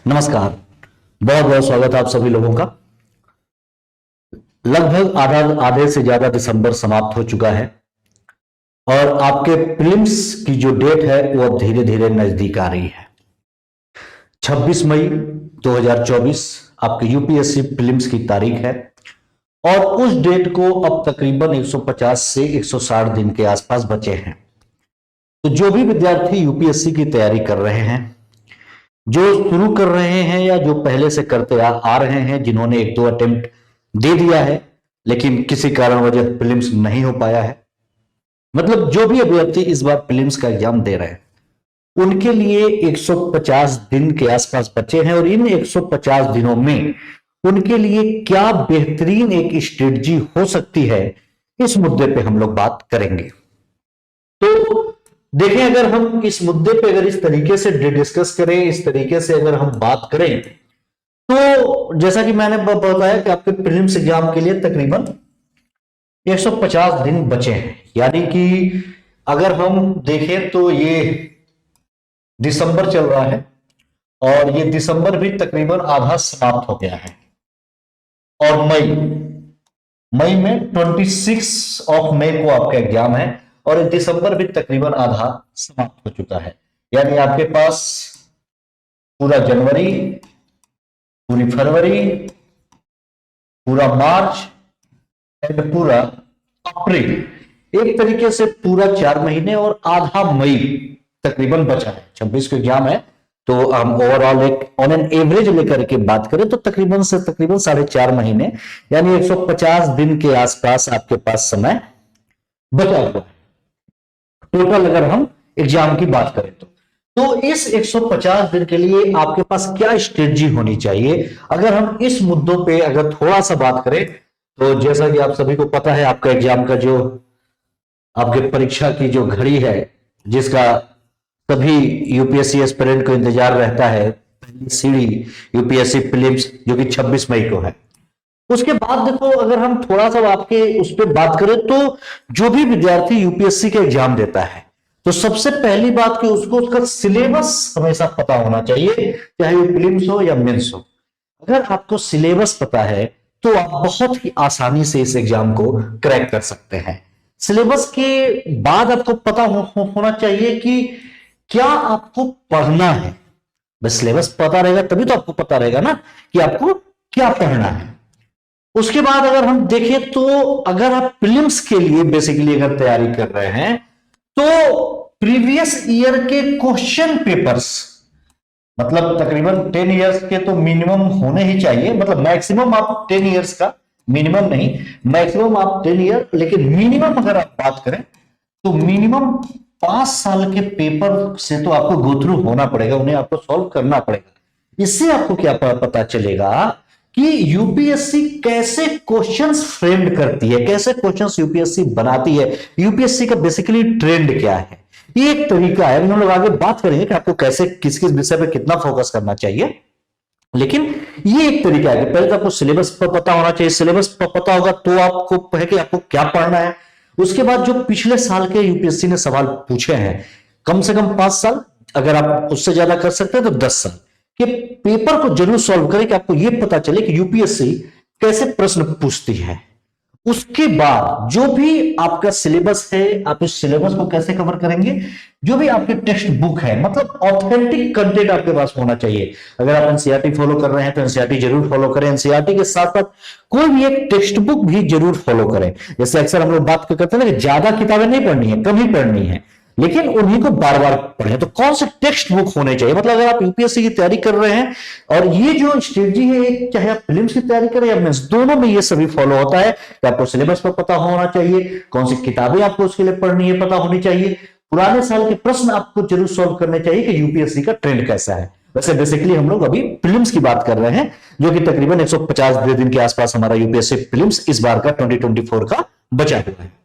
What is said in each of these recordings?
नमस्कार। बहुत बहुत स्वागत है आप सभी लोगों का। लगभग आधे से ज्यादा दिसंबर समाप्त हो चुका है और आपके प्रीलिम्स की जो डेट है वो अब धीरे धीरे नजदीक आ रही है। 26 मई 2024 आपके यूपीएससी प्रीलिम्स की तारीख है और उस डेट को अब तकरीबन 150 से 160 दिन के आसपास बचे हैं। तो जो भी विद्यार्थी यूपीएससी की तैयारी कर रहे हैं, जो शुरू कर रहे हैं या जो पहले से करते आ रहे हैं, जिन्होंने एक दो अटेम्प्ट दे दिया है लेकिन किसी कारण वजह प्रीलिम्स नहीं हो पाया है, मतलब जो भी अभ्यर्थी इस बार प्रीलिम्स का एग्जाम दे रहे हैं उनके लिए 150 दिन के आसपास बचे हैं और इन 150 दिनों में उनके लिए क्या बेहतरीन एक स्ट्रेटजी हो सकती है, इस मुद्दे पे हम लोग बात करेंगे। तो देखें, अगर हम इस मुद्दे पे अगर इस तरीके से डिस्कस करें, इस तरीके से अगर हम बात करें, तो जैसा कि मैंने बताया कि आपके प्रीलिम्स एग्जाम के लिए तकरीबन 150 दिन बचे हैं। यानी कि अगर हम देखें तो ये दिसंबर चल रहा है और ये दिसंबर भी तकरीबन आधा समाप्त हो गया है और मई में 26 मई को आपका एग्जाम है और दिसंबर भी तकरीबन आधा समाप्त हो चुका है। यानी आपके पास पूरा जनवरी, पूरी फरवरी, पूरा मार्च एंड पूरा अप्रैल, एक तरीके से पूरा 4 महीने और आधा मई तकरीबन बचा है। 26 को एग्जाम है तो हम ओवरऑल एक ऑन एन एवरेज लेकर के बात करें तो तकरीबन 4.5 महीने यानी 150 दिन के आसपास आपके पास समय बचा हुआ है टोटल, अगर हम एग्जाम की बात करें तो इस 150 दिन के लिए आपके पास क्या स्ट्रेटजी होनी चाहिए। अगर हम इस मुद्दों पे अगर थोड़ा सा बात करें तो जैसा कि आप सभी को पता है, आपका एग्जाम का जो आपके परीक्षा की जो घड़ी है, जिसका सभी यूपीएससी एस्पिरेंट को इंतजार रहता है, पहली सीढ़ी यूपीएससी प्रीलिम्स जो कि 26 मई को है। उसके बाद देखो, अगर हम थोड़ा सा आपके उस पर बात करें तो जो भी विद्यार्थी यूपीएससी के एग्जाम देता है तो सबसे पहली बात कि उसको उसका सिलेबस हमेशा पता होना चाहिए, चाहे वो प्रीलिम्स हो या मेंस हो। अगर आपको सिलेबस पता है तो आप बहुत ही आसानी से इस एग्जाम को क्रैक कर सकते हैं। सिलेबस के बाद आपको पता होना चाहिए कि क्या आपको पढ़ना है। बस सिलेबस पता रहेगा तभी तो आपको पता रहेगा ना कि आपको क्या पढ़ना है। उसके बाद अगर हम देखें तो अगर आप प्रीलिम्स के लिए बेसिकली अगर तैयारी कर रहे हैं तो प्रीवियस ईयर के क्वेश्चन पेपर्स, मतलब तकरीबन 10 इयर्स के तो मिनिमम होने ही चाहिए, मतलब मैक्सिमम आप 10 इयर्स का, मिनिमम नहीं, मैक्सिमम आप 10 ईयर, लेकिन मिनिमम अगर आप बात करें तो मिनिमम 5 साल के पेपर से तो आपको गो थ्रू होना पड़ेगा, उन्हें आपको सॉल्व करना पड़ेगा। इससे आपको क्या पता चलेगा कि यूपीएससी कैसे क्वेश्चंस फ्रेम्ड करती है, कैसे क्वेश्चंस यूपीएससी बनाती है, यूपीएससी का बेसिकली ट्रेंड क्या है। ये एक तरीका है। हम लोग आगे बात करेंगे कि आपको कैसे किस किस विषय पे कितना फोकस करना चाहिए, लेकिन ये एक तरीका है कि पहले तो आपको सिलेबस पता होना चाहिए। सिलेबस पता होगा तो आपको है कि आपको क्या पढ़ना है। उसके बाद जो पिछले साल के यूपीएससी ने सवाल पूछे हैं, कम से कम 5 साल, अगर आप उससे ज्यादा कर सकते हैं तो 10 साल के पेपर को जरूर सॉल्व करें कि आपको यह पता चले कि यूपीएससी कैसे प्रश्न पूछती है। उसके बाद जो भी आपका सिलेबस है, आप इस सिलेबस को कैसे कवर करेंगे, जो भी आपके टेक्स्ट बुक है, मतलब ऑथेंटिक कंटेंट आपके पास होना चाहिए। अगर आप एनसीईआरटी फॉलो कर रहे हैं तो एनसीईआरटी जरूर फॉलो करें। एनसीईआरटी के साथ साथ कोई भी एक टेक्स्ट बुक भी जरूर फॉलो करें। जैसे अक्सर हम लोग बात करते हैं ना कि ज्यादा किताबें नहीं पढ़नी है, कम ही पढ़नी है, लेकिन उन्हीं को बार बार पढ़ें। तो कौन से टेक्स्ट बुक होने चाहिए, मतलब अगर आप यूपीएससी की तैयारी कर रहे हैं और ये जो स्ट्रेटजी है, चाहे आप प्रीलिम्स की तैयारी करें या मेंस, दोनों में ये सभी फॉलो होता है कि आपको सिलेबस पर पता होना चाहिए, कौन सी किताबें आपको उसके लिए पढ़नी है पता होनी चाहिए, पुराने साल के प्रश्न आपको जरूर सॉल्व करने चाहिए कि यूपीएससी का ट्रेंड कैसा है। वैसे बेसिकली हम लोग अभी प्रीलिम्स की बात कर रहे हैं, जो कि तकरीबन 150 दिन के आसपास हमारा यूपीएससी प्रीलिम्स इस बार का 2024 का बचा हुआ है।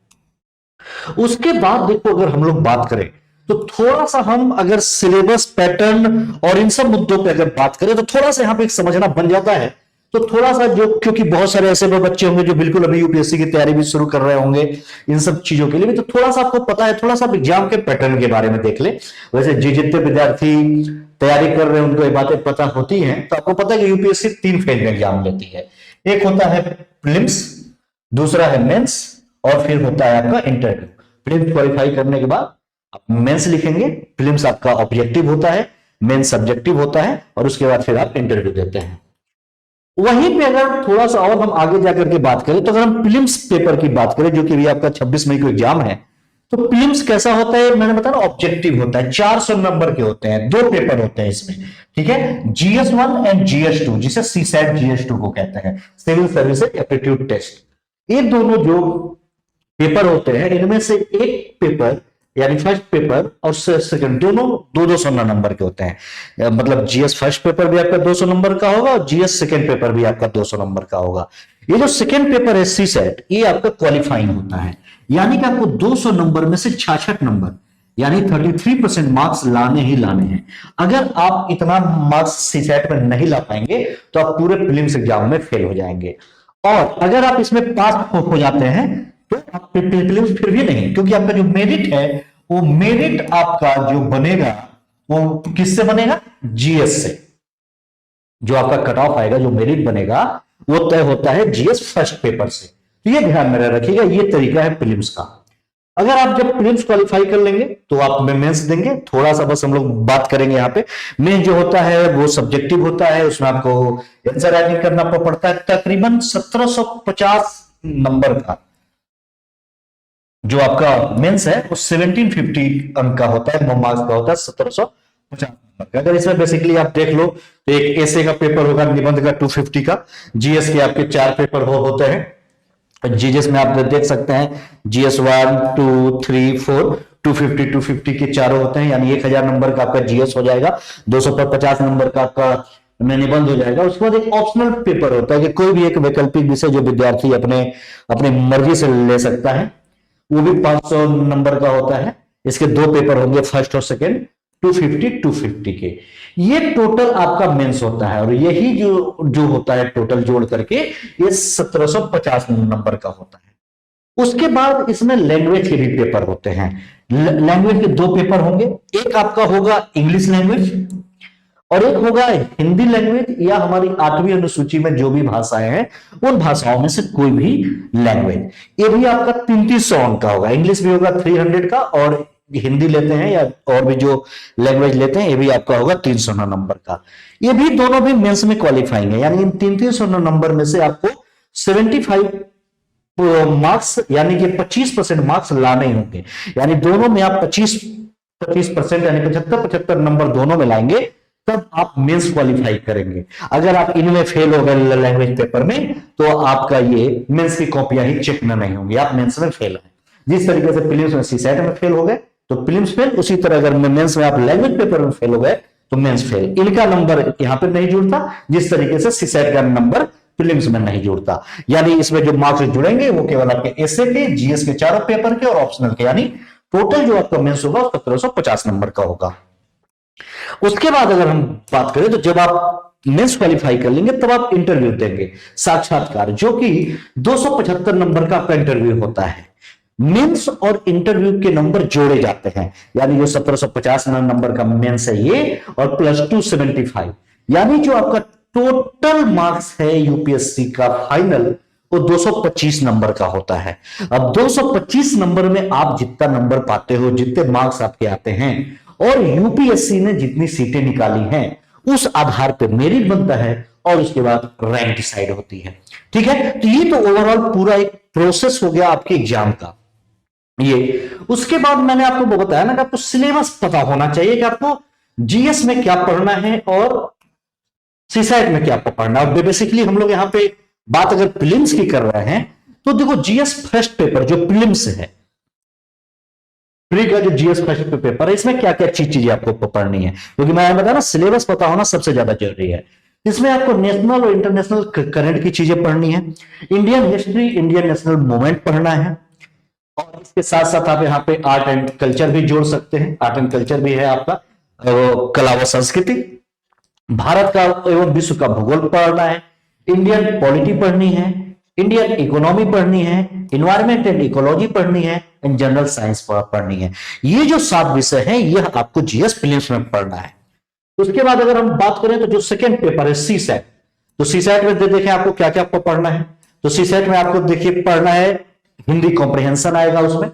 उसके बाद देखो, अगर हम लोग बात करें तो थोड़ा सा हम अगर सिलेबस पैटर्न और इन सब मुद्दों पे अगर बात करें तो थोड़ा सा यहां पे एक समझना बन जाता है तो थोड़ा सा जो, क्योंकि बहुत सारे ऐसे बच्चे होंगे जो बिल्कुल अभी यूपीएससी की तैयारी भी शुरू कर रहे होंगे इन सब चीजों के लिए भी, तो थोड़ा सा आपको पता है, थोड़ा सा एग्जाम के पैटर्न के बारे में देख ले। वैसे जितने विद्यार्थी तैयारी कर रहे हैं उनको ये बातें पता होती हैं, तो आपको पता है कि यूपीएससी 3 फेज में एग्जाम लेती है। एक होता है प्रीलिम्स, दूसरा है मेंस, और फिर होता है आपका इंटरव्यू। प्रीलिम्स क्वालिफाई करने के बाद आप मेंस लिखेंगे, प्रीलिम्स आपका ऑब्जेक्टिव होता है, मेंस सब्जेक्टिव होता है, और उसके बाद फिर आप इंटरव्यू देते हैं। वहीं पे अगर थोड़ा सा और हम आगे जाकर के बात करें, तो अगर हम प्रीलिम्स पेपर की बात करें, जो कि भी आपका 26 मई को एग्जाम है, तो प्रीलिम्स कैसा होता है, मैंने बताया ऑब्जेक्टिव होता है, 400 नंबर के होते हैं, 2 पेपर होते हैं इसमें, ठीक है, GS1 एंड GS2, जिसे CSAT GS2 को कहते हैं, सिविल सर्विसेज एप्टीट्यूड टेस्ट। ये दोनों जो पेपर होते हैं, इनमें से एक पेपर यानी फर्स्ट पेपर और सेकंड दोनों 200 नंबर के होते हैं। मतलब GS फर्स्ट पेपर भी आपका 200 नंबर का होगा और GS सेकंड पेपर भी आपका 200 नंबर का होगा। ये जो सेकंड पेपर है CSAT, ये आपका क्वालिफाइंग होता है, यानी कि आपको 200 नंबर में से 66 नंबर यानी 33% मार्क्स लाने ही लाने हैं। अगर आप इतना मार्क्स CSAT में नहीं ला पाएंगे तो आप पूरे प्रीलिम्स एग्जाम में फेल हो जाएंगे। और अगर आप इसमें पास हो जाते हैं तो आप प्रीलिम्स फिर भी नहीं, क्योंकि आपका जो मेरिट है वो मेरिट आपका जो बनेगा वो किससे बनेगा, GS से। जो आपका कट ऑफ आएगा, जो मेरिट बनेगा वो तय होता है GS फर्स्ट पेपर से। तो ये ध्यान में रखिएगा, ये तरीका है प्रीलिम्स का। अगर आप जब प्रीलिम्स क्वालिफाई कर लेंगे तो आप मेंस देंगे। थोड़ा सा बस हम लोग बात करेंगे यहाँ पे, मेंस जो होता है वो सब्जेक्टिव होता है, उसमें आपको आंसर राइटिंग करना पड़ता है, तकरीबन 1750 नंबर का जो आपका मेंस है वो 1750 अंक का होता है, मार्क्स का होता है 1750 नंबर का। अगर इसमें बेसिकली आप देख लो तो एक ऐसे का पेपर होगा, निबंध का 250 का, GS के आपके 4 पेपर होते हैं। GS में आप देख सकते हैं GS 1 2 3 4 250 के चारों होते हैं, यानी 1000 नंबर का आपका GS हो जाएगा, 250 नंबर का आपका में निबंध हो जाएगा। उसके बाद एक ऑप्शनल पेपर होता है कि कोई भी एक वैकल्पिक विषय जो विद्यार्थी अपने मर्जी से ले सकता है, वो भी 500 नंबर का होता है। इसके 2 पेपर होंगे, फर्स्ट और सेकंड, 250 के। ये टोटल आपका मेंस होता है, और यही जो होता है टोटल जोड़ करके ये 1750 नंबर का होता है। उसके बाद इसमें लैंग्वेज के भी पेपर होते हैं। लैंग्वेज के 2 पेपर होंगे, एक आपका होगा इंग्लिश लैंग्वेज और एक होगा हिंदी लैंग्वेज, या हमारी 8वीं अनुसूची में जो भी भाषाएं हैं उन भाषाओं में से कोई भी लैंग्वेज। ये भी आपका 3300 अंक का होगा। इंग्लिश भी होगा 300 का, और हिंदी लेते हैं या और भी जो लैंग्वेज लेते हैं ये भी आपका होगा 300 नंबर का। ये भी दोनों भी मेंस में क्वालिफाइंग है, यानी इन 300 नंबर में से आपको 75 मार्क्स यानी कि 25% मार्क्स लाने होंगे। यानी दोनों में आप 25% यानी 75 नंबर दोनों में लाएंगे, तब आप मेंस क्वालिफाई करेंगे। अगर आप इनमें फेल हो गए लैंग्वेज पेपर में, तो आपका ये मेंस की कॉपियां ही चेक में नहीं होंगी, आप मेंस में फेल हैं। जिस तरीके से प्रीलिम्स में CSAT में फेल हो गए तो प्रीलिम्स फेल, उसी तरह अगर मेंस में आप लैंग्वेज पेपर में फेल हो गए तो मेंस फेल। इनका नंबर यहां पर नहीं जुड़ता, जिस तरीके से CSAT का नंबर प्रीलिम्स में नहीं जुड़ता। यानी इसमें जो मार्क्स जुड़ेंगे वो केवल आपके एसए के, GS के चारों पेपर के और ऑप्शनल के, यानी टोटल जो आपका मेंस होगा 1750 नंबर का होगा। उसके बाद अगर हम बात करें तो जब आप मेंस क्वालिफाई कर लेंगे तब आप इंटरव्यू देंगे, साक्षात्कार, जो कि 275 नंबर का आपका इंटरव्यू होता है। मेंस और इंटरव्यू के नंबर जोड़े जाते हैं, यानी जो 1750 नंबर का मेंस है ये, और प्लस 275, यानी जो आपका टोटल मार्क्स है यूपीएससी का फाइनल वो 225 नंबर का होता है। अब 225 नंबर में आप जितना नंबर पाते हो, जितने मार्क्स आपके आते हैं, और यूपीएससी ने जितनी सीटें निकाली हैं उस आधार पर मेरिट बनता है, और उसके बाद रैंक डिसाइड होती है। ठीक है, तो ये तो ओवरऑल पूरा एक प्रोसेस हो गया आपके एग्जाम का। ये उसके बाद मैंने आपको बताया ना कि आपको सिलेबस पता होना चाहिए कि आपको जीएस में क्या पढ़ना है और CSAT में क्या पढ़ना है। बेसिकली हम लोग यहां पे बात अगर प्रीलिम्स की कर रहे हैं तो देखो GS फर्स्ट पेपर जो प्रीलिम्स है, प्री का जो GS फर्स्ट पेपर है, इसमें क्या क्या चीजें आपको पढ़नी है, क्योंकि मैं बताया ना सिलेबस पता होना सबसे ज्यादा जरूरी है। इसमें आपको नेशनल और इंटरनेशनल करंट की चीजें पढ़नी है, Indian history, Indian national movement पढ़ना है, और इसके साथ साथ आप यहाँ पे आर्ट एंड कल्चर भी जोड़ सकते हैं। आर्ट एंड कल्चर भी है आपका, कला व संस्कृति, भारत का एवं विश्व का भूगोल पढ़ना है, इंडियन पॉलिटी पढ़नी है, इंडियन इकोनॉमी पढ़नी है, इन्वायरमेंट एंड इकोलॉजी पढ़नी है, एंड जनरल साइंस पढ़नी है। ये जो 7 विषय हैं यह आपको जीएस प्रीलिम्स में पढ़ना है। उसके बाद अगर हम बात करें तो जो सेकंड पेपर है सी सेट, तो सी सेट में देखें आपको क्या क्या आपको पढ़ना है। तो सी सेट में आपको देखिए पढ़ना है हिंदी कॉम्प्रिहेंशन आएगा, उसमें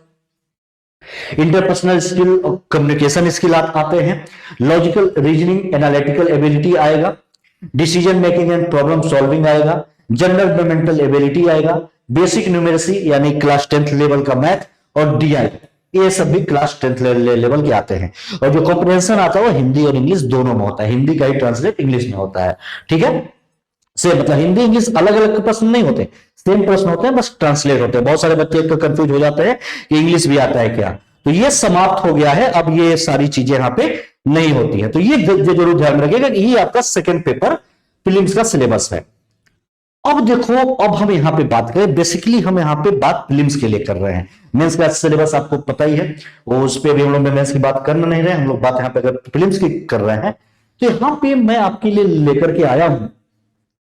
इंटरपर्सनल स्किल और कम्युनिकेशन स्किल आते हैं, लॉजिकल रीजनिंग एनालिटिकल एबिलिटी आएगा, decision making and problem solving आएगा, जनरल मेंटल एबिलिटी आएगा, बेसिक न्यूमेरेसी यानी क्लास 10th लेवल का मैथ, और डीआई, ये सब भी क्लास 10th लेवल के आते हैं। और जो कॉम्प्रिहेंशन आता है वो हिंदी और इंग्लिश दोनों में होता है, हिंदी का ही ट्रांसलेट इंग्लिश में होता है। ठीक है, से मतलब हिंदी इंग्लिश अलग अलग प्रश्न नहीं होते, सेम प्रश्न होते हैं, बस ट्रांसलेट होते हैं। बहुत सारे बच्चे तो कंफ्यूज हो जाते हैं कि इंग्लिश भी आता है क्या, तो ये समाप्त हो गया है, अब ये सारी चीजें यहां पे नहीं होती है। तो ये जरूर ध्यान रखिएगा कि ये आपका सेकंड पेपर प्रीलिम्स का सिलेबस है। अब देखो, अब हम यहां पे बात करें, बेसिकली हम यहां पे बात प्रीलिम्स के लिए कर रहे हैं। मेंस का सिलेबस आपको पता ही है, वो उस पर भी हम लोग मेंस की बात कर नहीं रहे हैं, हम लोग बात यहां पे अगर प्रीलिम्स की कर रहे हैं, तो यहां पे मैं आपके लिए लेकर के आया हूं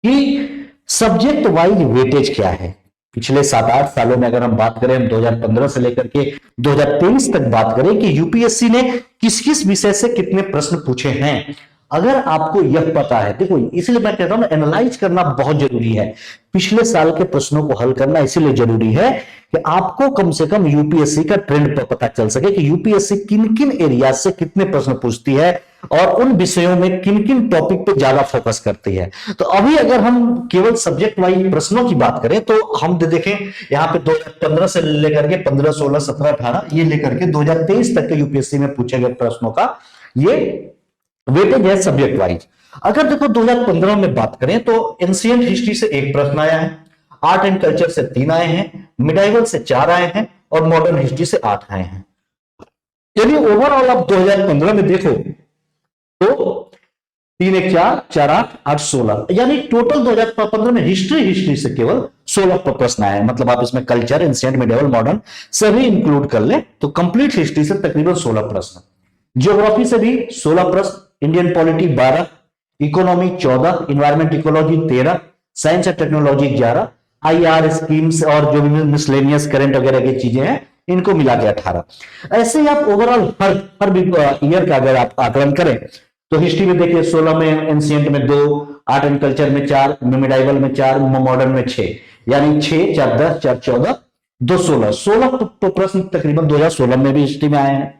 कि सब्जेक्ट वाइज वेटेज क्या है। पिछले 7-8 सालों में अगर हम बात करें, हम 2015 से लेकर के 2023 तक बात करें कि यूपीएससी ने किस किस विषय से कितने प्रश्न पूछे हैं, अगर आपको यह पता है, देखो इसलिए मैं कहता हूं ना, एनालाइज करना बहुत जरूरी है। पिछले साल के प्रश्नों को हल करना इसलिए जरूरी है कि आपको कम से कम यूपीएससी का ट्रेंड पता चल सके कि यूपीएससी किन किन एरिया से कितने प्रश्न पूछती है और उन विषयों में किन किन टॉपिक पे ज्यादा फोकस करती है। तो अभी अगर हम केवल सब्जेक्ट वाइज प्रश्नों की बात करें तो हम देखें यहां पे 2015 से लेकर के 15, 16, 17, 18 ये लेकर के 2023 तक के यूपीएससी में पूछे गए प्रश्नों का ये वेटेज है सब्जेक्ट वाइज। अगर देखो 2015 में बात करें तो एंशिएंट हिस्ट्री से 1 प्रश्न आया है, आर्ट एंड कल्चर से 3 आए हैं, मिडाइवल से 4 आए हैं और मॉडर्न हिस्ट्री से 8 आए हैं। यदि ओवरऑल आप 2015 में देखो तो 3, 1, 4, 4, 8, 8, 16, यानी टोटल 2015 में हिस्ट्री से केवल 16 प्रश्न आए हैं। मतलब आप इसमें कल्चर, एंशिएंट, मिडाइवल, मॉडर्न सभी इंक्लूड कर ले तो कंप्लीट हिस्ट्री से तकरीबन 16 प्रश्न, ज्योग्राफी से भी 16 प्रश्न, Indian polity 12, economy 14, environment ecology 13, science and technology 11, IR schemes और जो भी मिसलेनियस करंट वगैरह की चीजें हैं इनको मिला के 18। ऐसे ही आप ओवरऑल हर ईयर का अगर आप आकलन करें तो हिस्ट्री में देखिए 16 में, एंशिएंट में 2, आर्ट एंड कल्चर में 4, मिडाइवल में 4, मॉडर्न में 6, यानी 6, 4, 10, 4, 14, 2, 16 प्रश्न तकरीबन 2016 में भी हिस्ट्री में आए हैं।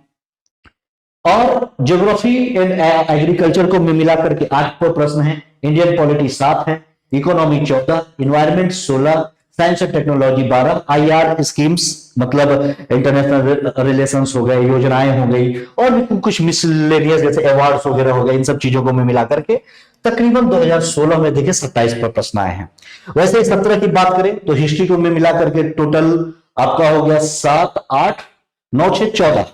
और ज्योग्राफी एंड एग्रीकल्चर को मिला करके 8 प्रश्न हैं, इंडियन पॉलिटी 7 है, economy 14, environment 16, science and technology 12, IR schemes मतलब इंटरनेशनल रिलेशंस हो गए, योजनाएं हो गई और भी कुछ मिसलेनियस जैसे अवार्ड्स वगैरह हो गए, इन सब चीजों को मिला करके तकरीबन 2016 में देखिए 27 प्रश्न आए हैं। वैसे 17 की बात करें तो हिस्ट्री को मिला करके टोटल आपका हो गया 7, 8, 9, 6, 14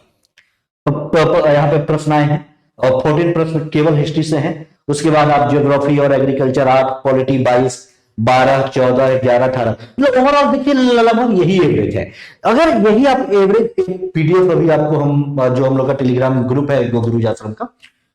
यहां पे प्रश्न आए हैं और 14 प्रश्न केवल हिस्ट्री से हैं। उसके बाद आप ज्योग्राफी और एग्रीकल्चर 8, पॉलिटी 22, 12, 14, 11, 18, मतलब ओवरऑल देखिए लगभग यही एवरेज है। अगर यही आप एवरेज पीडीएफ अभी आपको हम जो हम लोग का टेलीग्राम ग्रुप है गुरुज आश्रम का,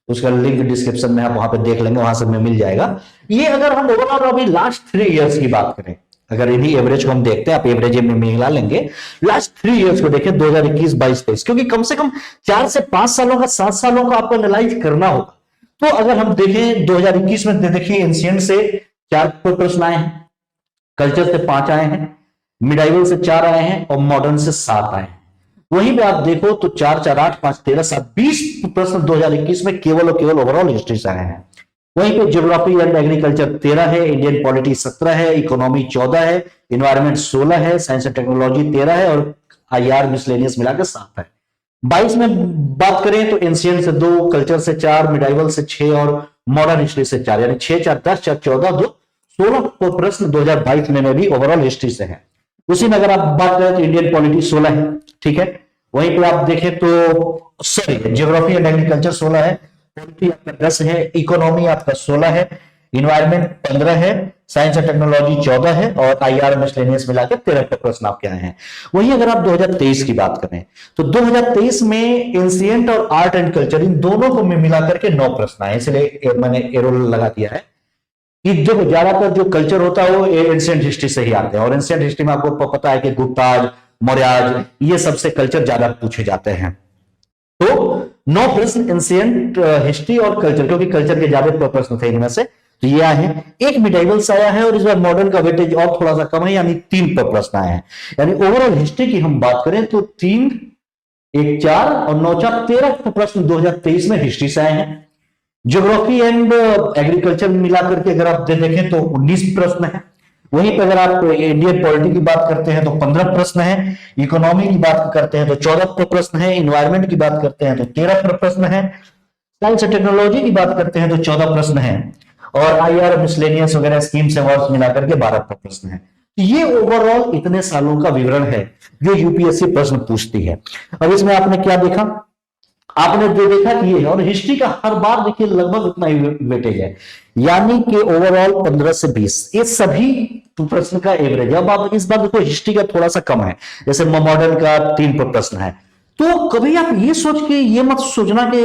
उसका लिंक डिस्क्रिप्शन में आप वहां पे देख लेंगे, वहां से में मिल जाएगा। ये अगर हम ओवरऑल अभी लास्ट 3 इयर्स की बात करें, अगर इन्हीं एवरेज को हम देखते हैं, आप एवरेज में मिला लेंगे, लास्ट 3 इयर्स को देखें 2021, 22, 23, क्योंकि कम से कम 4 से 5 सालों का 7 सालों का आपको एनालाइज करना होगा। तो अगर हम देखें 2021 में देखिए एंशिएंट से 4 प्रश्न आए हैं, कल्चर से 5 आए हैं, मिडाइवल से 4 आए हैं और मॉडर्न से 7 आए हैं। वहीं पे आप देखो तो 4, 4, 8, 5, 13, 7, 20 प्रश्न 2021 में केवल और केवल ओवरऑल हिस्ट्री से आए हैं। वहीं पे ज्योग्राफी एंड एग्रीकल्चर 13 है, इंडियन पॉलिटी 17 है, इकोनॉमी 14 है, इन्वायरमेंट 16 है, साइंस एंड टेक्नोलॉजी 13 है और आईआर मिसलेनियस मिलाकर 7 है। 22 में बात करें तो एंशिएंट से 2, कल्चर से 4, मिडाइवल से 6 और मॉडर्न हिस्ट्री से 4, यानी 6, 4, 10, 4, 14, 2, 16 प्रश्न 2022 में भी ओवरऑल हिस्ट्री से है। उसी में अगर आप बात करें तो इंडियन पॉलिटी 16 है, ठीक है। वहीं पे आप देखें तो सॉरी ज्योग्राफी एंड एग्रीकल्चर 16 है, पॉलिटी आपका 10 है, इकोनॉमी आपका 16 है, इन्वायरमेंट 15 है, साइंस एंड टेक्नोलॉजी 14 है और आईआर मिसलेनियस मिलाकर 13 प्रश्न आपके आए हैं। वहीं अगर आप 2023 की बात करें तो 2023 में एंशिएंट और आर्ट एंड कल्चर इन दोनों को मिलाकर के 9 प्रश्न आए, इसलिए मैंने एरो लगा दिया है कि देखो ज्यादातर जो कल्चर होता है वो एंशिएंट हिस्ट्री से ही आते हैं, और एंशिएंट हिस्ट्री में आपको पता है कि गुप्ताज, मौर्याज, ये सबसे कल्चर ज्यादा पूछे जाते हैं। तो 9 प्रश्न एंशिएंट हिस्ट्री और कल्चर, क्योंकि कल्चर के ज्यादा प्रश्न थे इनमें से, तो ये आए हैं। एक मिडाइवल से आया है, और इस बार मॉडर्न का वेटेज और थोड़ा सा कम है, यानी 3 प्रश्न आए हैं। यानी ओवरऑल हिस्ट्री की हम बात करें तो 3, 1 4 और 9 4 13 प्रश्न 2023 में हिस्ट्री से आए हैं। ज्योग्राफी एंड एग्रीकल्चर मिलाकर के अगर आप देखें तो 19 प्रश्न है। वहीं पर अगर आप इंडियन पॉलिटी की बात करते हैं तो 15 प्रश्न है। इकोनॉमी की बात करते हैं तो 14 प्रश्न है। इन्वायरमेंट की बात करते हैं तो 13 प्रश्न है। साइंस और टेक्नोलॉजी की बात करते हैं तो 14 प्रश्न है। और आईआर, मिसलेनियस वगैरह स्कीम्स अवार्ड्स मिलाकर के 12 प्रश्न है। ये ओवरऑल इतने सालों का विवरण है जो यूपीएससी प्रश्न पूछती है। अब इसमें आपने क्या देखा, आपने देखा कि ये, और हिस्ट्री का हर बार देखिए लगभग उतना ही वेटेज है, यानी कि ओवरऑल 15 से 20, ये सभी प्रश्न का एवरेज। अब आप इस बार देखो हिस्ट्री का थोड़ा सा कम है, जैसे मॉडर्न का 3 प्रश्न है। तो कभी आप ये सोच के ये मत सोचना कि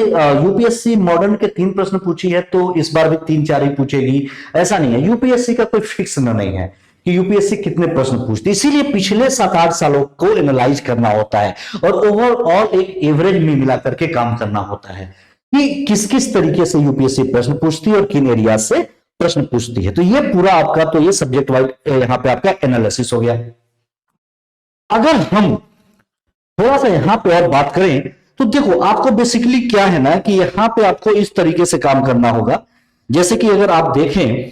यूपीएससी मॉडर्न के 3 प्रश्न पूछी है तो इस बार भी 3 4 ही पूछेगी, ऐसा नहीं है। यूपीएससी का कोई फिक्स नहीं है कि यूपीएससी कितने प्रश्न पूछती है, इसीलिए पिछले 7-8 सालों को एनालाइज करना होता है और ओवरऑल एक एवरेज में मिला करके काम करना होता है कि किस किस तरीके से यूपीएससी प्रश्न पूछती है और किन एरिया से प्रश्न पूछती है। तो ये पूरा आपका, तो ये सब्जेक्ट वाइज यहां पे आपका एनालिसिस हो गया। अगर हम थोड़ा सा यहां पे और बात करें तो देखो आपको बेसिकली क्या है ना कि यहां पे आपको इस तरीके से काम करना होगा, जैसे कि अगर आप देखें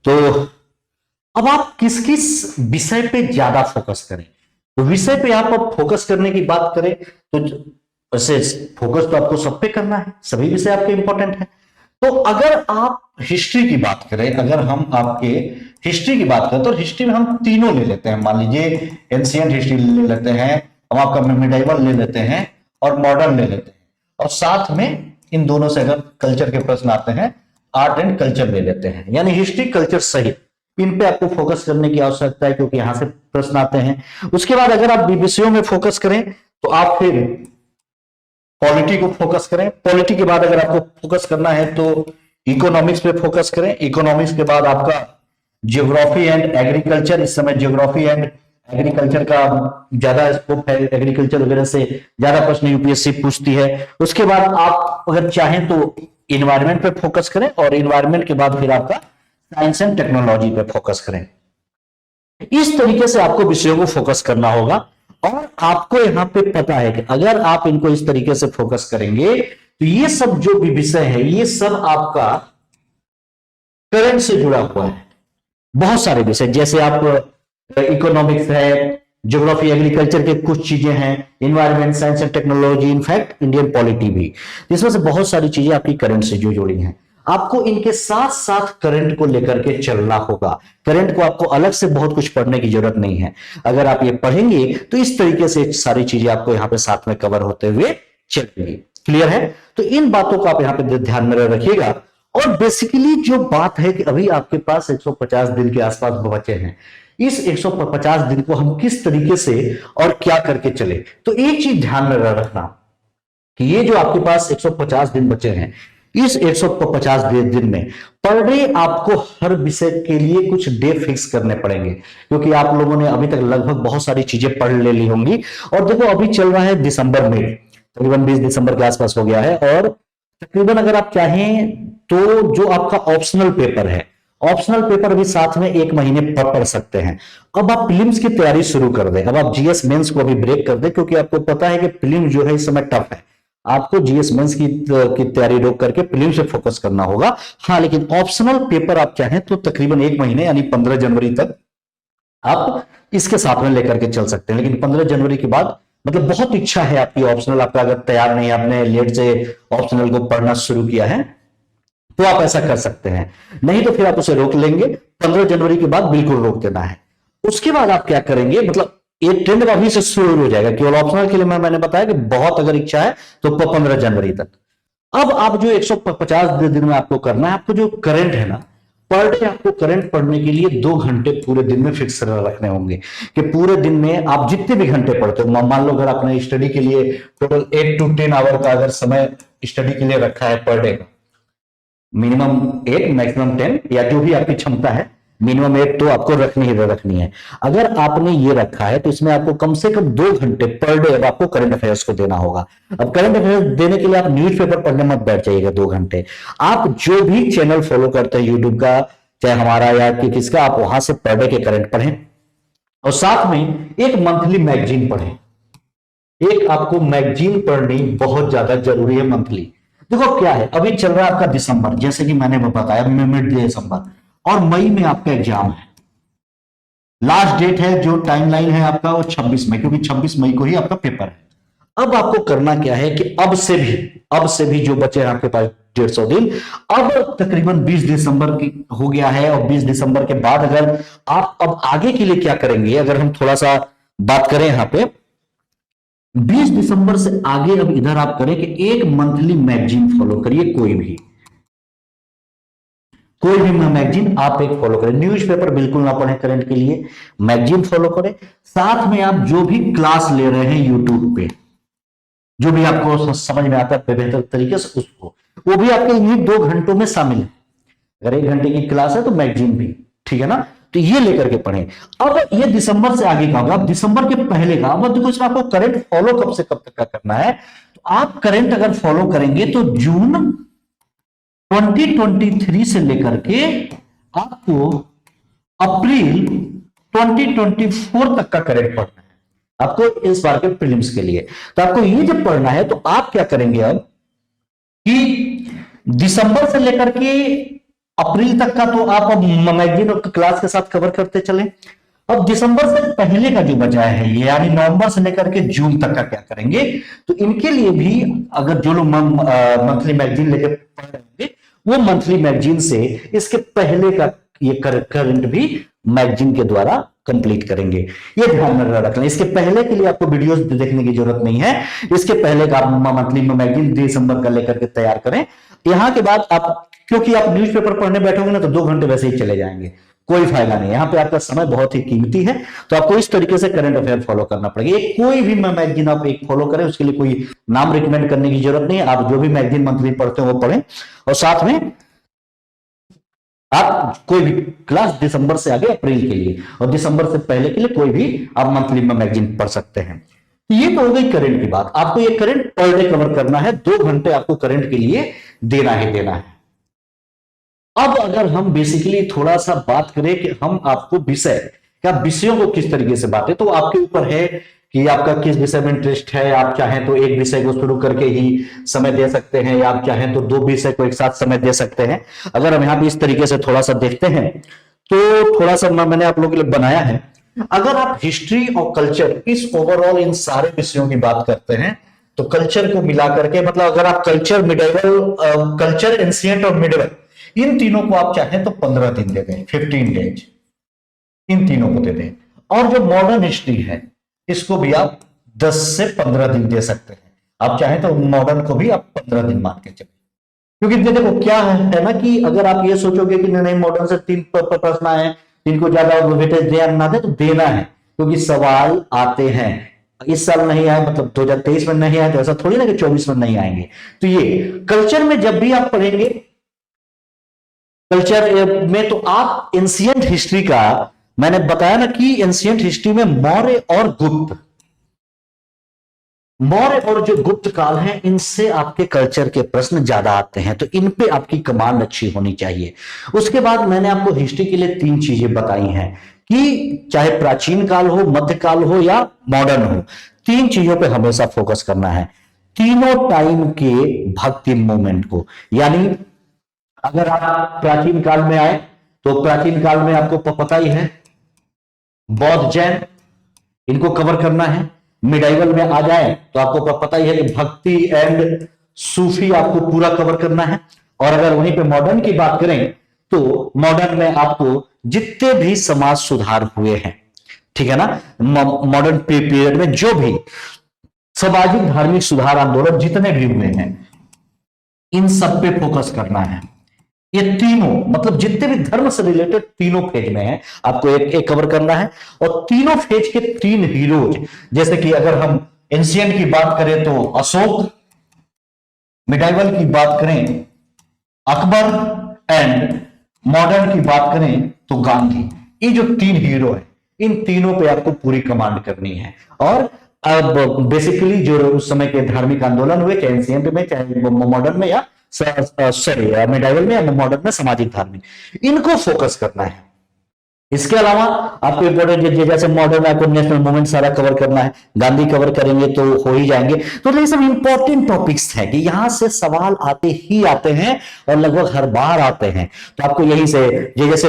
तो अब आप किस किस विषय पे ज्यादा फोकस करें। तो विषय पे आप अब फोकस करने की बात करें तो वैसे फोकस तो आपको सब पे करना है, सभी विषय आपके इंपॉर्टेंट है। तो अगर आप हिस्ट्री की बात करें, अगर हम आपके हिस्ट्री की बात करें तो हिस्ट्री में हम तीनों ले लेते हैं। मान लीजिए एंशिएंट हिस्ट्री ले लेते हैं, हम आपका मिडाइवल ले लेते हैं और मॉडर्न ले लेते हैं, और साथ में इन दोनों से अगर कल्चर के प्रश्न आते हैं आर्ट एंड कल्चर ले लेते हैं, यानी हिस्ट्री कल्चर सहित इन पे आपको फोकस करने की आवश्यकता है क्योंकि यहां से प्रश्न आते हैं। उसके बाद अगर आप विषयों में फोकस करें तो आप फिर पॉलिटी को फोकस करें। पॉलिटी के बाद अगर आपको फोकस करना है तो इकोनॉमिक्स पे फोकस करें। इकोनॉमिक्स के बाद आपका ज्योग्राफी एंड एग्रीकल्चर, इस समय ज्योग्राफी एंड एग्रीकल्चर का ज्यादा स्कोप है, एग्रीकल्चर वगैरह से ज्यादा प्रश्न यूपीएससी पूछती है। उसके बाद आप अगर चाहें तो इन्वायरमेंट पे फोकस करें, और इन्वायरमेंट के बाद फिर आपका साइंस एंड टेक्नोलॉजी पे फोकस करें। इस तरीके से आपको विषयों को फोकस करना होगा, और आपको यहां पे पता है कि अगर आप इनको इस तरीके से फोकस करेंगे तो ये सब जो भी विषय है ये सब आपका करंट से जुड़ा हुआ है। बहुत सारे विषय, जैसे आप इकोनॉमिक्स है, ज्योग्राफी एग्रीकल्चर के कुछ चीजें हैं, environment, science and technology, in fact Indian polity भी, इसमें से बहुत सारी चीजें आपकी करंट से जो जुड़ी हैं। आपको इनके साथ साथ करंट को लेकर के चलना होगा। करंट को आपको अलग से बहुत कुछ पढ़ने की जरूरत नहीं है, अगर आप ये पढ़ेंगे तो इस तरीके से सारी चीजें आपको यहां पे साथ में कवर होते हुए चलेंगी। क्लियर है? तो इन बातों को आप यहां पे ध्यान में रखिएगा। और बेसिकली जो बात है कि अभी आपके पास 150 दिन के आसपास बचे हैं, इस 150 दिन को हम किस तरीके से और क्या करके चले, तो एक चीज ध्यान में रखना कि ये जो आपके पास 150 दिन बचे हैं, इस 150 दिन में पर डे आपको हर विषय के लिए कुछ डे फिक्स करने पड़ेंगे, क्योंकि आप लोगों ने अभी तक लगभग बहुत सारी चीजें पढ़ ले ली होंगी। और देखो अभी चल रहा है दिसंबर में, तकरीबन 20 दिसंबर के आसपास हो गया है, और तकरीबन अगर आप चाहें तो जो आपका ऑप्शनल पेपर है, ऑप्शनल पेपर भी साथ में 1 महीने पढ़ सकते हैं। अब आप प्रीलिम्स की तैयारी शुरू कर दें, अब आप जीएस मेंस को अभी ब्रेक कर दें, क्योंकि आपको पता है कि प्रीलिम जो है इस समय टफ है। आपको जीएस मेंस की तैयारी रोक करके प्रीलिम से फोकस करना होगा। हाँ, लेकिन ऑप्शनल पेपर आप चाहें तो तकरीबन 1 महीने यानी 15 जनवरी तक आप इसके साथ में लेकर के चल सकते हैं। लेकिन 15 जनवरी के बाद, मतलब बहुत इच्छा है आपकी ऑप्शनल आपका अगर तैयार नहीं, आपने लेट से ऑप्शनल को पढ़ना शुरू किया है तो आप ऐसा कर सकते हैं, नहीं तो फिर आप उसे रोक लेंगे। 15 जनवरी के बाद बिल्कुल रोक देना है। उसके बाद आप क्या करेंगे, मतलब ये ट्रेंड अभी से शुरू हो जाएगा। केवल ऑप्शनल के लिए मैंने बताया कि बहुत अगर इच्छा है तो 15 जनवरी तक। अब आप जो 150 दिन में आपको करना है, आपको जो करंट है ना, पर डे आपको करंट पढ़ने के लिए 2 घंटे पूरे दिन में फिक्स रखने होंगे कि पूरे दिन में आप जितने भी घंटे पढ़ते हो, मान लो अगर आपने स्टडी के लिए टोटल 8 to 10 आवर का अगर समय स्टडी के लिए रखा है पर डे का, मिनिमम 8 मैक्सिमम 10 या जो भी आपकी क्षमता है, मिनिमम 8 तो आपको रखनी है। अगर आपने ये रखा है तो इसमें आपको कम से कम 2 घंटे पर डे अब आपको करंट अफेयर्स को देना होगा। अब करंट अफेयर्स देने के लिए आप न्यूज़पेपर पढ़ने मत बैठ जाइएगा 2 घंटे। आप जो भी चैनल फॉलो करते हैं यूट्यूब का, चाहे हमारा या कि किसका, आप वहां से पर डे के करंट पढ़ें और साथ में एक मंथली मैगजीन पढ़ें। एक आपको मैगजीन पढ़नी बहुत ज्यादा जरूरी है मंथली। देखो क्या है, अभी चल रहा है आपका दिसंबर, जैसे कि मैंने बताया मिड दिसंबर, और मई में आपका एग्जाम है। लास्ट डेट है, जो टाइमलाइन है आपका वो 26 मई, क्योंकि 26 मई को ही आपका पेपर है। अब आपको करना क्या है कि अब से भी जो बचे हैं आपके पास 150 दिन, अब तकरीबन 20 दिसंबर की हो गया है, और 20 दिसंबर के बाद अगर आप अब आगे के लिए क्या करेंगे, अगर हम थोड़ा सा बात करें यहां पे, 20 दिसंबर से आगे अब इधर आप करें कि एक मंथली मैगजीन फॉलो करिए। कोई भी मैगजीन आप एक फॉलो करें। न्यूज़पेपर बिल्कुल ना पढ़ें करंट के लिए, मैगजीन फॉलो करें। साथ में आप जो भी क्लास ले रहे हैं यूट्यूब पे, जो भी आपको समझ में आता है बेहतर तरीके से, उसको वो भी आपके इन्हीं 2 घंटों में शामिल है। अगर 1 घंटे की क्लास है तो मैगजीन भी, ठीक है ना, तो ये लेकर के पढ़ें। अब ये दिसंबर से आगे का होगा, अब दिसंबर के पहले का, अब देखो इसमें आपको करंट फॉलो कब से कब तक का करना है। तो आप करंट अगर फॉलो करेंगे तो जून 2023 से लेकर के आपको अप्रैल 2024 तक का करंट पढ़ना है आपको इस बार के प्रीलिम्स के लिए। तो आपको ये जब पढ़ना है तो आप क्या करेंगे अब कि दिसंबर से लेकर के अप्रैल तक का तो आप अब मैगजीन और क्लास के साथ कवर करते चले। अब दिसंबर से पहले का जो बचा है, यानी नवंबर से लेकर के जून तक का क्या करेंगे, तो इनके लिए भी अगर जो लोग मंथली मैगजीन लेके पढ़ रहे होंगे, वो मंथली मैगजीन से इसके पहले का ये करंट भी मैगजीन के द्वारा कंप्लीट करेंगे। ये ध्यान में रखना। इसके पहले के लिए आपको वीडियोस देखने की जरूरत नहीं है। इसके पहले का आप मंथली मैगजीन दिसंबर का लेकर के तैयार करें। यहां के बाद आप, क्योंकि आप न्यूज़पेपर पढ़ने बैठोगे ना तो 2 घंटे वैसे ही चले जाएंगे, कोई फायदा नहीं। यहां पे आपका समय बहुत ही कीमती है, तो आपको इस तरीके से करंट अफेयर फॉलो करना पड़ेगा। कोई भी मैगजीन आप एक फॉलो करें, उसके लिए कोई नाम रिकमेंड करने की जरूरत नहीं है। आप जो भी मैगजीन मंथली पढ़ते हो वो पढ़ें, और साथ में आप कोई भी क्लास दिसंबर से आगे अप्रैल के लिए, और दिसंबर से पहले के लिए कोई भी आप मंथली में मैगजीन पढ़ सकते हैं। ये तो हो गई करंट की बात। आपको ये करंट पर डे कवर करना है, 2 घंटे आपको करंट के लिए देना ही देना है। अब अगर हम बेसिकली थोड़ा सा बात करें कि हम आपको विषयों को किस तरीके से बांटे, तो आपके ऊपर है कि आपका किस विषय में इंटरेस्ट है। आप चाहें तो एक विषय को शुरू करके ही समय दे सकते हैं, या आप चाहें तो 2 विषय को एक साथ समय दे सकते हैं। अगर हम यहां भी इस तरीके से थोड़ा सा देखते हैं तो थोड़ा सा मैंने आप लोगों के लिए बनाया है। अगर आप हिस्ट्री और कल्चर, इस ओवरऑल इन सारे विषयों की बात करते हैं, तो कल्चर को मिला करके, मतलब अगर आप कल्चर मिडिवल, कल्चर एंशिएंट और मिडिवल, इन तीनों को आप चाहें तो 15 दिन दे दें, 15 डेज इन तीनों को दे दें। और जो मॉडर्न हिस्ट्री है, इसको भी आप 10 से 15 दिन दे सकते हैं। आप चाहें तो मॉडर्न को भी आप 15 दिन मान के चले, क्योंकि देखो क्या है ना, कि अगर आप ये सोचोगे कि नहीं मॉडर्न से 3 प्रश्न आए, इनको ज्यादा वेटेज दे ना दे, तो देना है, क्योंकि सवाल आते हैं। इस साल नहीं आए, मतलब 2023 में नहीं आए, तो ऐसा थोड़ी ना कि 24 में नहीं आएंगे। तो ये कल्चर में जब भी आप पढ़ेंगे, कल्चर में, तो आप एंशिएंट हिस्ट्री का, मैंने बताया ना कि एंशिएंट हिस्ट्री में मौर्य और जो गुप्त काल है, इनसे आपके कल्चर के प्रश्न ज्यादा आते हैं, तो इन पे आपकी कमांड अच्छी होनी चाहिए। उसके बाद मैंने आपको हिस्ट्री के लिए 3 चीजें बताई हैं कि चाहे प्राचीन काल हो, मध्यकाल हो या मॉडर्न हो, 3 चीजों पे हमेशा फोकस करना है। तीनों टाइम के भक्ति मूवमेंट को, यानी अगर आप प्राचीन काल में आए तो प्राचीन काल में आपको पता ही है, बौद्ध जैन, इनको कवर करना है। मिडाइवल में आ जाए तो आपको पता ही है कि भक्ति एंड सूफी आपको पूरा कवर करना है। और अगर वहीं पे मॉडर्न की बात करें तो मॉडर्न में आपको जितने भी समाज सुधार हुए हैं, ठीक है ना, मॉडर्न पीरियड में जो भी सामाजिक धार्मिक सुधार आंदोलन जितने भी हुए हैं, इन सब पे फोकस करना है। ये तीनों, मतलब जितने भी धर्म से रिलेटेड तीनों फेज में है, आपको एक कवर करना है। और तीनों फेज के 3 हीरोज, जैसे कि अगर हम एंशिएंट की बात करें तो अशोक, मिडाइवल की बात करें अकबर एंड मॉडर्न की बात करें तो गांधी। ये जो तीन हीरो है, इन तीनों पे आपको पूरी कमांड करनी है। और अब बेसिकली जो उस समय के धार्मिक आंदोलन हुए, चाहे एंशिएंट में, चाहे मॉडर्न में, या सॉरी मिडाइवल में, या मॉडर्न में, सामाजिक धार्मिक, इनको फोकस करना है। इसके अलावा आपको इंपॉर्टेंट जैसे मॉडर्न आपको नेशनल मूवमेंट सारा कवर करना है, गांधी कवर करेंगे तो हो ही जाएंगे। तो ये सब इंपॉर्टेंट टॉपिक्स हैं कि यहां से सवाल आते ही आते हैं और लगभग हर बार आते हैं। तो आपको यहीं से जैसे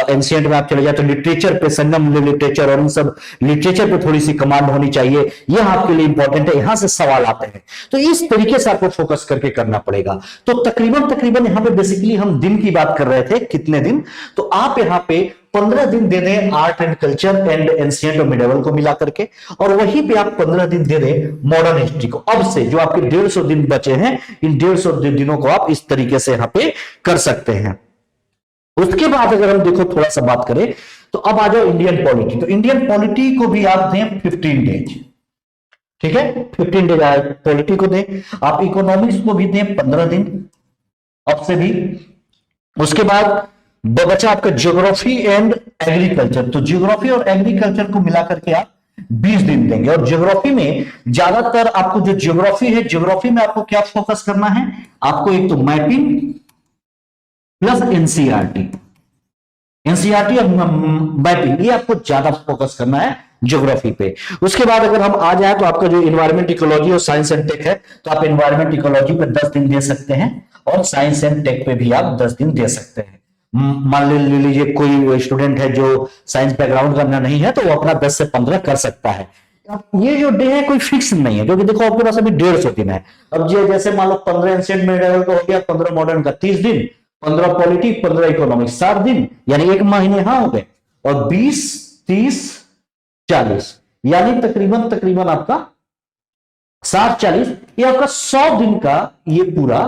एंशिएंट में आप चले जाए तो लिटरेचर पे, संगम लिटरेचर और इन सब लिटरेचर पे थोड़ी सी कमांड होनी चाहिए, यह आपके लिए इंपॉर्टेंट है, यहां से सवाल आते हैं। तो इस तरीके से आपको फोकस करके करना पड़ेगा। तो तकरीबन यहां पे बेसिकली हम दिन की बात कर रहे थे, कितने दिन, तो आप यहां पे 15 दिन दे दें art and culture and ancient और मिडिवल को मिला करके, और वहीं पे आप 15 दिन दे दें मॉडर्न हिस्ट्री को। अब से जो आपके 150 दिन बचे हैं, इन 150 दिनों को आप इस तरीके से यहां पे कर सकते हैं। उसके बाद अगर हम देखो थोड़ा सा बात करें तो अब आ जाओ इंडियन पॉलिटी। तो इंडियन पॉलिटी को भी आप दें 15 डेज, ठीक है, 15 डेज पॉलिटी को दें। आप इकोनॉमिक्स को भी दें 15 दिन अब से भी। उसके बाद बचा आपका ज्योग्राफी एंड एग्रीकल्चर। तो ज्योग्राफी और एग्रीकल्चर को मिलाकर के आप 20 दिन देंगे। और ज्योग्राफी में ज्यादातर आपको जो ज्योग्राफी है, ज्योग्राफी में आपको क्या फोकस करना है, आपको एक तो मैपिंग प्लस एनसीईआरटी, एनसीईआरटी और मैपिंग, ये आपको ज्यादा फोकस करना है ज्योग्राफी पे। उसके बाद अगर हम आ जाए तो आपका जो इन्वायरमेंट इकोलॉजी और साइंस एंड टेक है, तो आप इन्वायरमेंट इकोलॉजी पे 10 दिन दे सकते हैं और साइंस एंड टेक पे भी आप 10 दिन दे सकते हैं। मान लीजिए कोई स्टूडेंट है जो साइंस बैकग्राउंड करना नहीं है तो वो अपना 10 से 15 कर सकता है। ये जो डे है कोई फिक्स नहीं है, क्योंकि देखो आपके पास अभी 150 दिन है। अब जैसे मान लो 15 एंशिएंट मिडिवल का हो गया, 15 मॉडर्न का 30 दिन, 15 पॉलिटी, 15 इकोनॉमिक्स 7 दिन, यानी एक महीने यहां हो गए, और 20, 30, 40, यानी तकरीबन आपका 60, 40, ये आपका 100 दिन का ये पूरा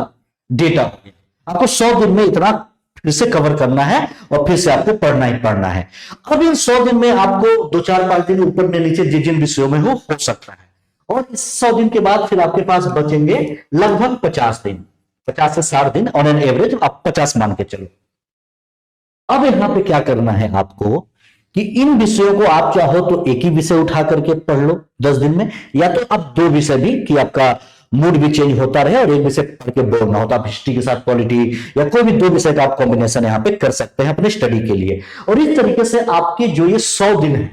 डेटा हो गया। आपको 100 दिन में इतना फिर से कवर करना है और फिर से आपको पढ़ना ही पढ़ना है। अब इन 100 दिन में आपको 2-4-5 दिन ऊपर में नीचे जिन विषयों में हो सकता है। और इस 100 दिन के बाद फिर आपके पास बचेंगे लगभग 50 दिन, 50 से 60 दिन ऑन एन एवरेज, आप 50 मान के चलो। अब यहां पे क्या करना है आपको कि इन विषयों को आप चाहो तो एक ही विषय उठा करके पढ़ लो 10 दिन में, या तो आप 2 विषय भी, कि आपका मूड भी चेंज होता रहे और एक विषय पढ़ के बोर ना होता। आप हिस्ट्री के साथ पॉलिटी या कोई भी 2 विषय का आप कॉम्बिनेशन यहां पे कर सकते हैं अपने स्टडी के लिए। और इस तरीके से आपके जो ये 100 दिन है,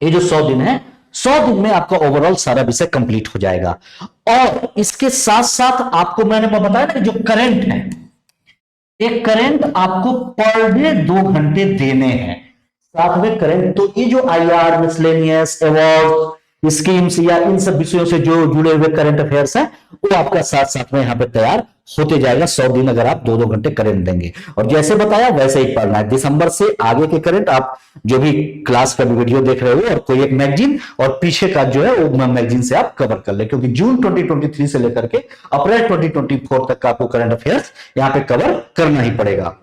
ये जो 100 दिन है, 100 दिन में आपका ओवरऑल सारा विषय कंप्लीट हो जाएगा। और इसके साथ साथ आपको मैंने बताया ना जो करंट है, एक करंट आपको पर डे 2 घंटे देने हैं, साथ में करंट। तो ये जो IR, मिसलेनियस, अवार्ड, स्कीम्स या इन सब विषयों से जो जुड़े हुए करंट अफेयर्स हैं, वो आपका साथ साथ में यहां पे तैयार होते जाएगा 100 दिन अगर आप 2-2 घंटे करंट देंगे। और जैसे बताया वैसे ही पढ़ना है। दिसंबर से आगे के करंट आप जो भी क्लास का वीडियो देख रहे हो और कोई एक मैगजीन, और पीछे का जो है वो मैगजीन से आप कवर कर ले, क्योंकि जून 2023 से लेकर के अप्रैल 2024 तक का आपको करंट अफेयर्स यहां पे कवर करना ही पड़ेगा।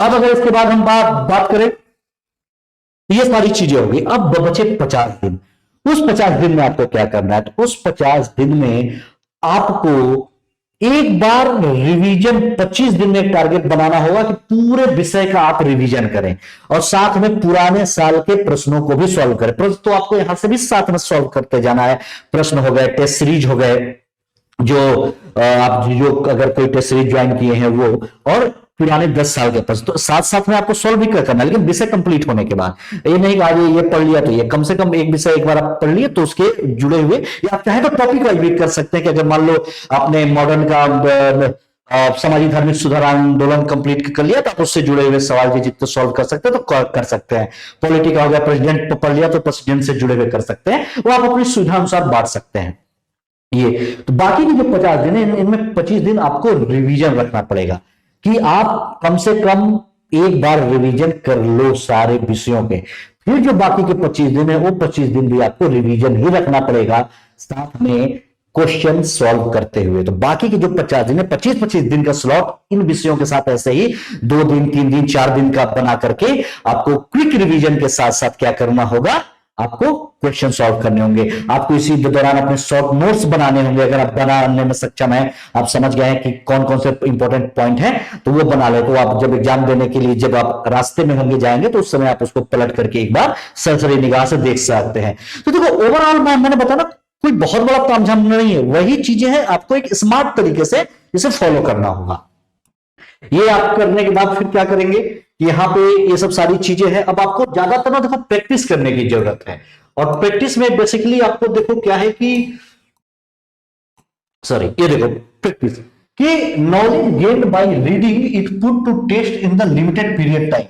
अब अगर इसके बाद हम बात करें, ये सारी चीजें होगी। अब बचे 50 दिन। उस 50 दिन में आपको क्या करना है, तो उस 50 दिन में आपको एक बार रिवीजन, 25 दिन में एक टारगेट बनाना होगा कि पूरे विषय का आप रिवीजन करें और साथ में पुराने साल के प्रश्नों को भी सॉल्व करें। प्रश्न तो आपको यहां से भी साथ में सॉल्व करते जाना है। प्रश्न हो गए, टेस्ट सीरीज हो गए, जो आप जो अगर कोई टेस्ट सीरीज ज्वाइन किए हैं वो, और पुराने 10 साल के प्रश्न, तो साथ साथ में आपको सॉल्व भी करना है, लेकिन विषय कंप्लीट होने के बाद। ये नहीं कि आज ये पढ़ लिया तो ये, कम से कम एक विषय एक बार आप पढ़ लिए तो उसके जुड़े हुए, या आप चाहे तो टॉपिक वाइज भी कर सकते हैं कि अगर मान लो आपने मॉडर्न का सामाजिक धार्मिक सुधार आंदोलन कंप्लीट कर लिया तो आप उससे जुड़े हुए सवाल भी जितने सॉल्व कर सकते हैं तो कर सकते हैं। पॉलिटी का हो गया, प्रेसिडेंट पढ़ लिया तो प्रेसिडेंट से जुड़े हुए कर सकते हैं, वो आप अपनी सुविधा अनुसार बांट सकते हैं। ये तो बाकी की जो 50 दिन है, इनमें 25 दिन आपको रिवीजन रखना पड़ेगा कि आप कम से कम एक बार रिवीजन कर लो सारे विषयों के। फिर जो बाकी के 25 दिन है वो 25 दिन भी आपको रिवीजन ही रखना पड़ेगा, साथ में क्वेश्चन सॉल्व करते हुए। तो बाकी के जो 50 दिन है, 25-25 दिन का स्लॉट इन विषयों के साथ ऐसे ही 2 दिन, 3 दिन, 4 दिन का बना करके आपको क्विक रिवीजन के साथ साथ क्या करना होगा, आपको क्वेश्चन सॉल्व करने होंगे, आपको इसी दौरान अपने शॉर्ट नोट्स बनाने होंगे। अगर आप बनाने में सक्षम हैं, आप समझ गए हैं कि कौन कौन से इंपॉर्टेंट पॉइंट हैं, तो वो बना ले। तो आप जब एग्जाम देने के लिए जब आप रास्ते में होंगे जाएंगे, तो उस समय आप उसको पलट करके एक बार सरसरी निगाह से देख सकते हैं। तो देखो ओवरऑल मैंने बताया ना, कोई बहुत बड़ा तामझाम नहीं है, वही चीजें हैं, आपको एक स्मार्ट तरीके से इसे फॉलो करना होगा। ये आप करने के बाद फिर क्या करेंगे, यहाँ पे ये सब सारी चीजें हैं। अब आपको ज्यादातर ना देखो प्रैक्टिस करने की जरूरत है, और प्रैक्टिस में बेसिकली आपको देखो क्या है कि सॉरी ये देखो प्रैक्टिस कि knowledge gained by reading it put to test in the limited period time.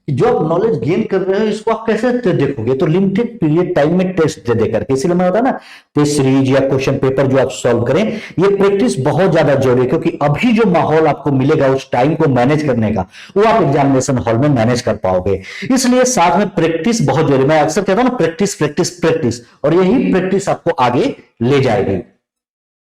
जो आप नॉलेज गेन कर रहे हो इसको आप कैसे देखोगे, तो लिमिटेड पीरियड टाइम में टेस्ट दे देकर के। इसीलिए मैं होता ना टेस्ट सीरीज या क्वेश्चन पेपर जो आप सॉल्व करें, ये प्रैक्टिस बहुत ज्यादा जरूरी है, क्योंकि अभी जो माहौल आपको मिलेगा उस टाइम को मैनेज करने का, वो आप एग्जामिनेशन हॉल में मैनेज कर पाओगे। इसलिए साथ में प्रैक्टिस बहुत जरूरी। मैं अक्सर कहता हूं ना प्रैक्टिस प्रैक्टिस प्रैक्टिस, और यही प्रैक्टिस आपको आगे ले जाएगी।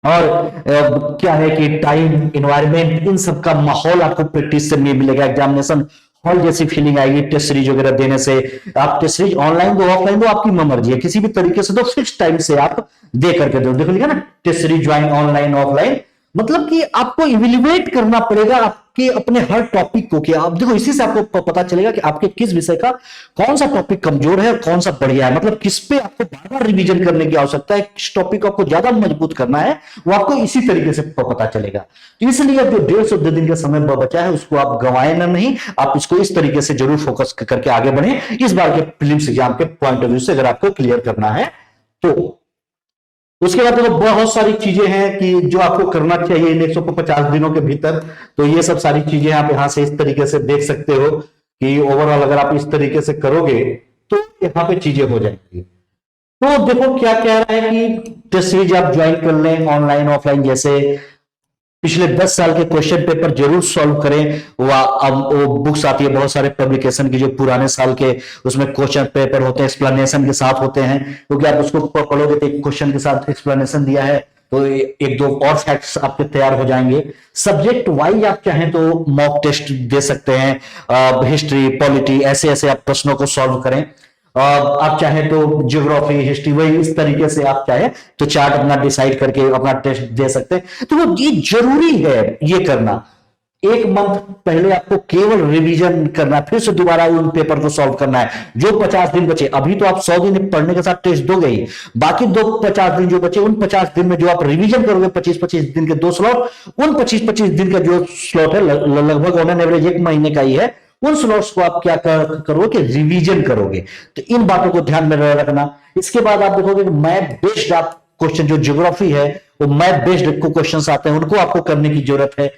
और क्या है कि टाइम, एनवायरमेंट, इन सब का माहौल आपको प्रैक्टिस से मिलेगा। एग्जामिनेशन हॉल जैसी फीलिंग आएगी टेस्ट सीरीज वगैरह देने से। आप टेस्ट सीरीज ऑनलाइन दो ऑफलाइन दो आपकी मर्जी है, किसी भी तरीके से दो, फिक्स टाइम से आप दे करके दो। देखो लिखा ना test series join online offline, मतलब कि आपको इवेल्युएट करना पड़ेगा आपके अपने हर टॉपिक को। कि आप देखो इसी से आपको पता चलेगा कि आपके किस विषय का कौन सा टॉपिक कमजोर है और कौन सा बढ़िया है, मतलब किस पे आपको बार बार रिवीजन करने की आवश्यकता है, किस टॉपिक को आपको ज्यादा मजबूत करना है, वो आपको इसी तरीके से पता चलेगा। तो इसलिए जो 150 दिन का समय बचा है उसको आप गंवाए ना नहीं, आप इसको इस तरीके से जरूर फोकस करके आगे बढ़े इस बार के प्रीलिम्स एग्जाम के पॉइंट ऑफ व्यू से, अगर आपको क्लियर करना है तो। उसके बाद तो बहुत सारी चीजें हैं कि जो आपको करना चाहिए इन 150 दिनों के भीतर। तो ये सब सारी चीजें आप यहां से इस तरीके से देख सकते हो कि ओवरऑल अगर आप इस तरीके से करोगे तो यहां पे चीजें हो जाएंगी। तो देखो क्या कह रहा है कि टेस्ट सीरीज आप ज्वाइन कर लें ऑनलाइन ऑफलाइन, जैसे पिछले 10 साल के क्वेश्चन पेपर जरूर सॉल्व करें। वो बुक्स आती है बहुत सारे पब्लिकेशन की, जो पुराने साल के उसमें क्वेश्चन पेपर होते हैं, एक्सप्लेनेशन के साथ होते हैं, क्योंकि आप उसको पढ़ोगे तो एक क्वेश्चन के साथ एक्सप्लेनेशन दिया है तो एक दो और फैक्ट्स आपके तैयार हो जाएंगे। सब्जेक्ट वाइज आप चाहें तो मॉक टेस्ट दे सकते हैं, हिस्ट्री पॉलिटी ऐसे ऐसे आप प्रश्नों को सॉल्व करें। आप चाहे तो ज्योग्राफी हिस्ट्री वही इस तरीके से आप चाहे तो चार्ट अपना डिसाइड करके अपना टेस्ट दे सकते हैं। तो वो ये जरूरी है ये करना। एक मंथ पहले आपको केवल रिवीजन करना है, फिर से दोबारा उन पेपर को सॉल्व करना है। जो 50 दिन बचे, अभी तो आप 100 दिन पढ़ने के साथ टेस्ट दोगे ही, बाकी 50 दिन जो बचे, उन 50 दिन में जो आप रिवीजन करोगे 25-25 दिन के 2 स्लॉट, उन 25-25 दिन का जो स्लॉट है लगभग ऑन एन एवरेज 1 महीने का ही है, उन स्लॉट्स को आप क्या करोगे, रिवीजन करोगे। तो इन बातों को ध्यान में रखना। इसके बाद आप देखोगे मैप बेस्ड आप क्वेश्चन, जो ज्योग्राफी है वो मैप बेस्ड क्वेश्चन आते हैं, उनको आपको करने की जरूरत है।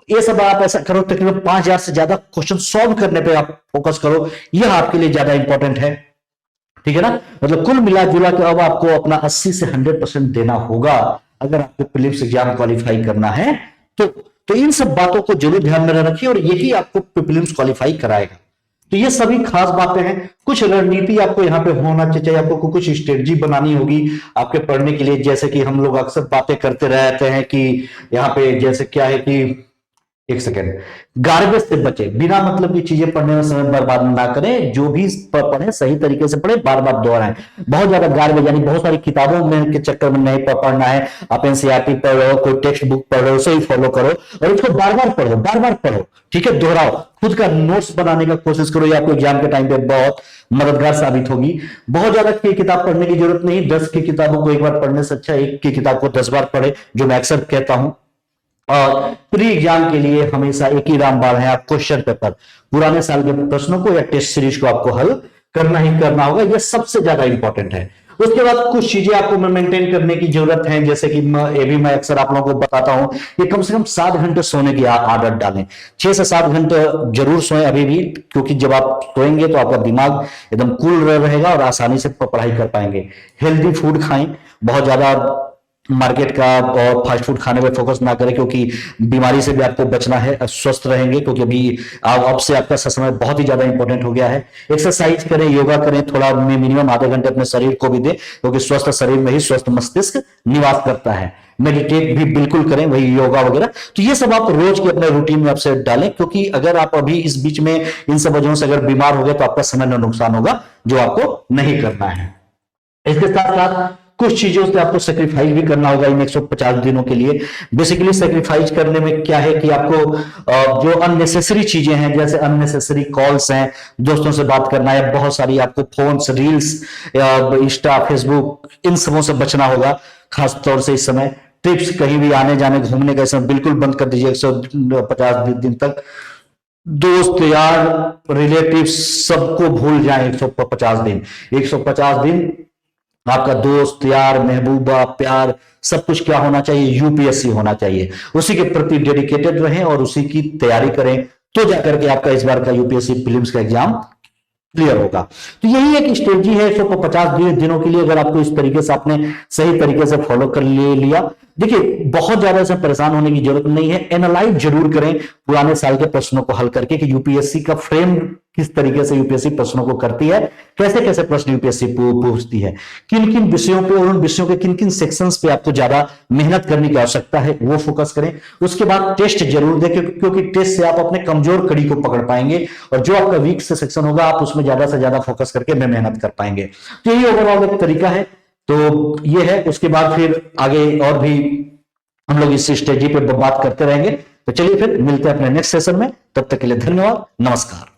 ये सब आप ऐसा करो, तकरीबन 5000 से ज्यादा क्वेश्चन सॉल्व करने पे आप फोकस करो, यह आपके लिए ज्यादा इंपॉर्टेंट है। ठीक है ना, मतलब कुल मिला जुला के अब आपको अपना 80 से 100% देना होगा अगर आपको प्रीलिम्स एग्जाम क्वालिफाई करना है तो इन सब बातों को जरूर ध्यान में रखिए, और यही आपको प्रीलिम्स क्वालिफाई कराएगा। तो ये सभी खास बातें हैं। कुछ रणनीति आपको यहाँ पे होना चाहिए, आपको कुछ स्ट्रेटजी बनानी होगी आपके पढ़ने के लिए। जैसे कि हम लोग अक्सर बातें करते रहते हैं कि यहाँ पे जैसे क्या है कि एक सेकेंड, गार्बेज से बचे, बिना मतलब की चीजें पढ़ने में समय बर्बाद ना करें, जो भी पढ़े सही तरीके से पढ़े, बार बार दोहराएं। बहुत ज्यादा गार्बेज यानी बहुत सारी किताबों में के चक्कर में नहीं पढ़ना है। आप एनसीईआरटी पढ़ रहे हो, कोई टेक्स्ट बुक पढ़ रहे हो, सही फॉलो करो और उसको बार बार पढ़ो, बार बार पढ़ो। ठीक है, दोहराओ, खुद का नोट्स बनाने का कोशिश करो, या आपको एग्जाम के टाइम पे बहुत मददगार साबित होगी। बहुत ज्यादा की किताब पढ़ने की जरूरत नहीं, 10 की किताबों को एक बार पढ़ने से अच्छा एक की किताब को 10 बार पढ़े, जो मैं अक्सर कहता हूं। और प्री एग्जाम के लिए हमेशा एक ही रामबाण है, आप क्वेश्चन पेपर पुराने साल के प्रश्नों को या टेस्ट सीरीज को आपको हल करना ही करना होगा, यह सबसे ज्यादा इंपॉर्टेंट है। उसके बाद कुछ चीजें आपको मेंटेन करने की जरूरत है, जैसे कि मैं अक्सर आप लोगों को बताता हूं कि कम से कम 7 घंटे सोने की आदत डालें। 6 से 7 घंटे जरूर सोएं अभी भी, क्योंकि जब आप सोएंगे तो आपका दिमाग एकदम कूल रहेगा और आसानी से पढ़ाई कर पाएंगे। हेल्दी फूड खाएं, बहुत ज्यादा मार्केट का और फास्ट फूड खाने में फोकस ना करें, क्योंकि बीमारी से भी आपको बचना है। स्वस्थ रहेंगे, क्योंकि अभी अब से आपका समय बहुत ही ज्यादा इंपॉर्टेंट हो गया है। एक्सरसाइज करें, योगा करें, थोड़ा मिनिमम आधे घंटे अपने शरीर को भी दें, क्योंकि स्वस्थ शरीर में ही स्वस्थ मस्तिष्क निवास करता है। मेडिटेट भी बिल्कुल करें, वही योगा वगैरह। तो ये सब आप रोज के अपने रूटीन में आपसे डालें, क्योंकि अगर आप अभी इस बीच में इन सब वजहों से अगर बीमार हो गए तो आपका समय नुकसान होगा, जो आपको नहीं करना है। इसके साथ साथ कुछ चीजों से आपको सेक्रीफाइस भी करना होगा इन 150 दिनों के लिए। बेसिकली सेक्रीफाइस करने में क्या है कि आपको जो अननेसेसरी चीजें हैं, जैसे अननेसेसरी कॉल्स हैं, दोस्तों से बात करना है, बहुत सारी आपको फोन्स, रील्स, इंस्टा, फेसबुक, इन सबों से बचना होगा। खास तौर से इस समय ट्रिप्स, कहीं भी आने जाने घूमने का समय बिल्कुल बंद कर दीजिए 150 दिन तक। दोस्त यार, रिलेटिव सबको भूल जाए 150 दिन। 150 दिन आपका दोस्त यार, महबूबा, प्यार, सब कुछ क्या होना चाहिए? यूपीएससी होना चाहिए। उसी के प्रति डेडिकेटेड रहें और उसी की तैयारी करें, तो जाकर के आपका इस बार का यूपीएससी प्रीलिम्स का एग्जाम क्लियर होगा। तो यही एक स्ट्रेटजी है 150 दिनों के लिए। अगर आपको इस तरीके से आपने सही तरीके से फॉलो कर लिया, देखिए बहुत ज्यादा इसमें परेशान होने की जरूरत नहीं है। एनालाइज जरूर करें पुराने साल के प्रश्नों को हल करके कि यूपीएससी का फ्रेम किस तरीके से यूपीएससी प्रश्नों को करती है, कैसे कैसे प्रश्न यूपीएससी पूछती है, किन किन विषयों पे और उन विषयों के किन किन सेक्शंस पे आपको ज्यादा मेहनत करने की आवश्यकता है, वो फोकस करें। उसके बाद टेस्ट जरूर देखें, क्योंकि टेस्ट से आप अपने कमजोर कड़ी को पकड़ पाएंगे और जो आपका वीक से सेक्शन होगा आप उसमें ज्यादा से ज्यादा फोकस करके मेहनत कर पाएंगे। तो यही ओवरऑल एक तरीका है। तो ये है, उसके बाद फिर आगे और भी हम लोग इस स्ट्रेटजी पे बात करते रहेंगे। तो चलिए फिर मिलते हैं अपने नेक्स्ट सेशन में। तब तक के लिए धन्यवाद, नमस्कार।